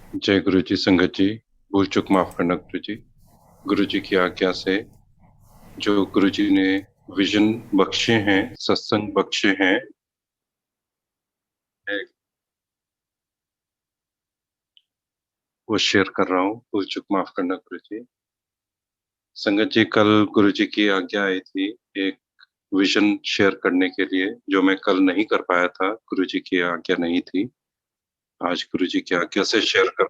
जय गुरु जी। संगत जी, भूल चूक माफ करना गुरु जी। गुरु जी की आज्ञा से जो गुरु जी ने विजन बख्शे हैं, सत्संग बख्शे हैं, मैं वो शेयर कर रहा हूँ। भूल चूक माफ करना गुरु जी। संगत जी, कल गुरु जी की आज्ञा आई थी एक विजन शेयर करने के लिए, जो मैं कल नहीं कर पाया था, गुरु जी की आज्ञा नहीं थी। आज गुरु जी की आज्ञा से शेयर कर।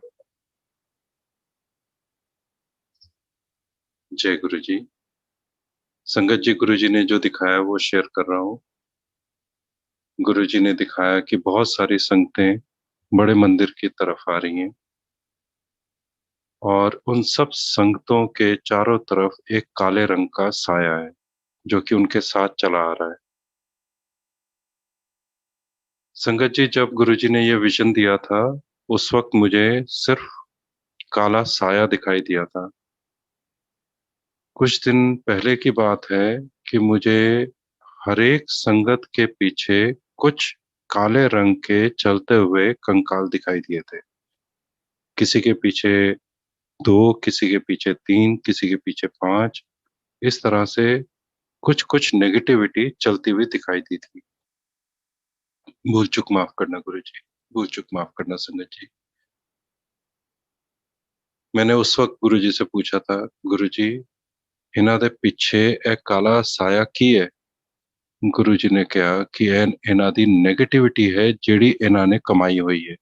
जय गुरु जी। संगत जी, गुरु जी ने जो दिखाया वो शेयर कर रहा हूँ। गुरु जी ने दिखाया कि बहुत सारी संगतें बड़े मंदिर की तरफ आ रही हैं और उन सब संगतों के चारों तरफ एक काले रंग का साया है जो कि उनके साथ चला आ रहा है। संगत जी, जब गुरुजी ने ये विजन दिया था, उस वक्त मुझे सिर्फ काला साया दिखाई दिया था। कुछ दिन पहले की बात है कि मुझे हर एक संगत के पीछे कुछ काले रंग के चलते हुए कंकाल दिखाई दिए थे। किसी के पीछे दो, किसी के पीछे तीन, किसी के पीछे पांच, इस तरह से कुछ कुछ नेगेटिविटी चलती हुई दिखाई दी थी। भूल चूक माफ करना गुरु जी। भूल चूक माफ करना संगत जी। मैंने उस वक्त गुरु जी से पूछा था, गुरु जी, इन्हां दे पिछे ए काला साया की है? गुरु जी ने कहा कि इन्हां दी नेगेटिविटी है जेड़ी इन्हां ने कमाई हुई है।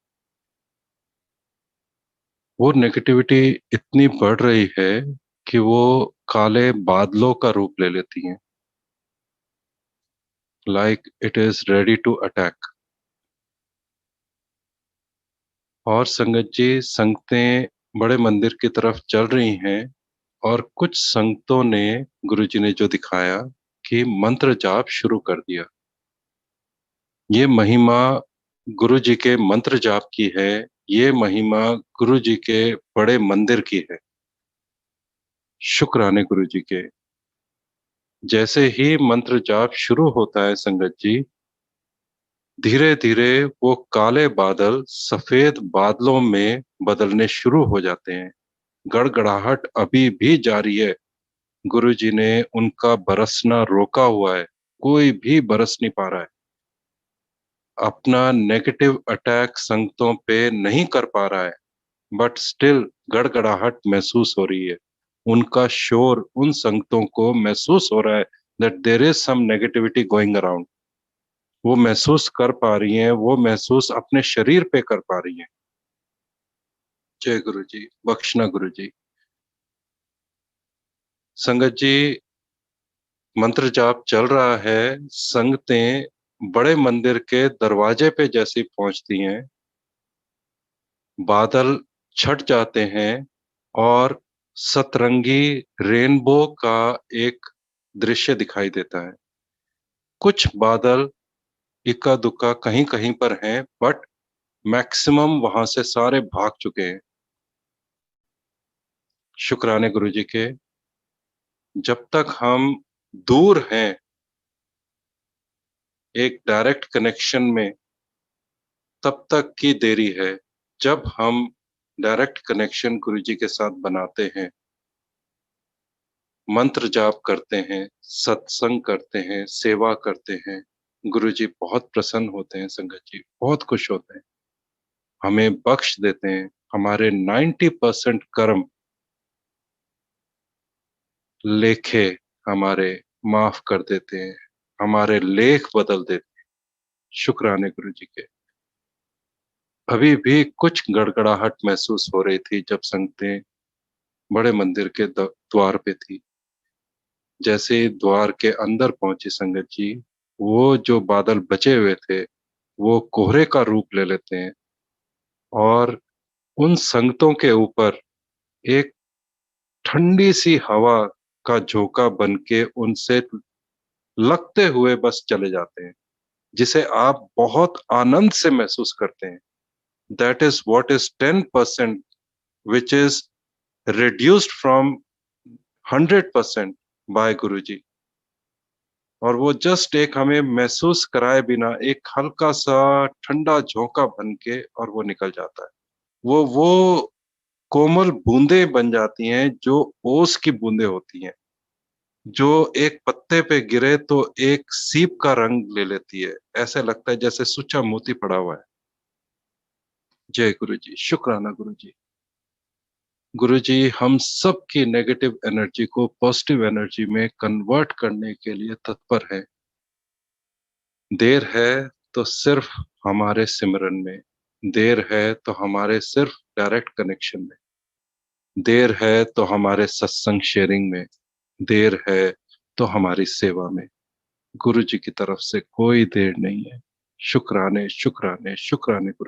वो नेगेटिविटी इतनी बढ़ रही है कि वो काले बादलों का रूप ले लेती हैं, like it is ready to attack. और संगत जी, संगतें बड़े मंदिर की तरफ चल रही हैं और कुछ संगतों ने, गुरुजी ने जो दिखाया कि मंत्र जाप शुरू कर दिया। ये महिमा गुरु जी के मंत्र जाप की है। ये महिमा गुरु जी के बड़े मंदिर की है। शुक्राने गुरु जी के। जैसे ही मंत्र जाप शुरू होता है संगत जी, धीरे धीरे वो काले बादल सफेद बादलों में बदलने शुरू हो जाते हैं। गड़गड़ाहट अभी भी जारी है। गुरु जी ने उनका बरसना रोका हुआ है। कोई भी बरस नहीं पा रहा है। अपना नेगेटिव अटैक संगतों पे नहीं कर पा रहा है, बट स्टिल गड़गड़ाहट महसूस हो रही है। उनका शोर उन संगतों को महसूस हो रहा है that there is some negativity going around. वो महसूस कर पा रही हैं, वो महसूस अपने शरीर पे कर पा रही हैं। जय गुरु जी। बख्शना गुरु जी। संगत जी, मंत्र जाप चल रहा है। संगतें बड़े मंदिर के दरवाजे पे जैसे ही पहुंचती हैं, बादल छट जाते हैं और सतरंगी रेनबो का एक दृश्य दिखाई देता है। कुछ बादल इक्का दुक्का कहीं कहीं पर हैं, बट मैक्सिमम वहां से सारे भाग चुके हैं। शुक्राने गुरु जी के। जब तक हम दूर हैं एक डायरेक्ट कनेक्शन में, तब तक की देरी है। जब हम डायरेक्ट कनेक्शन गुरु जी के साथ बनाते हैं, मंत्र जाप करते हैं, सत्संग करते हैं, सेवा करते हैं, गुरु जी बहुत प्रसन्न होते हैं। संगत जी बहुत खुश होते हैं, हमें बख्श देते हैं। हमारे 90% कर्म लेखे हमारे माफ कर देते हैं, हमारे लेख बदल देते हैं। शुक्राने गुरु जी के। अभी भी कुछ गड़गड़ाहट महसूस हो रही थी जब संगतें बड़े मंदिर के द्वार पे थी। जैसे ही द्वार के अंदर पहुंची संगत जी, वो जो बादल बचे हुए थे वो कोहरे का रूप ले लेते हैं और उन संगतों के ऊपर एक ठंडी सी हवा का झोंका बन के उनसे लगते हुए बस चले जाते हैं, जिसे आप बहुत आनंद से महसूस करते हैं। That is what is 10% which is reduced from 100% by Guru ji. और वो जस्ट एक हमें महसूस कराए बिना एक हल्का सा ठंडा झोंका बन के और वो निकल जाता है। वो कोमल बूंदें बन जाती हैं जो ओस की बूंदें होती हैं, जो एक पत्ते पे गिरे तो एक सीप का रंग ले लेती है। ऐसे लगता है जैसे सुच्चा मोती पड़ा हुआ है। जय गुरुजी, शुक्राना गुरुजी। गुरुजी, हम सब की नेगेटिव एनर्जी को पॉजिटिव एनर्जी में कन्वर्ट करने के लिए तत्पर हैं। देर है तो सिर्फ हमारे सिमरन में, देर है तो हमारे सिर्फ डायरेक्ट कनेक्शन में, देर है तो हमारे सत्संग शेयरिंग में, देर है तो हमारी सेवा में। गुरु जी की तरफ से कोई देर नहीं है। शुक्राने शुक्राने शुक्राने गुरु।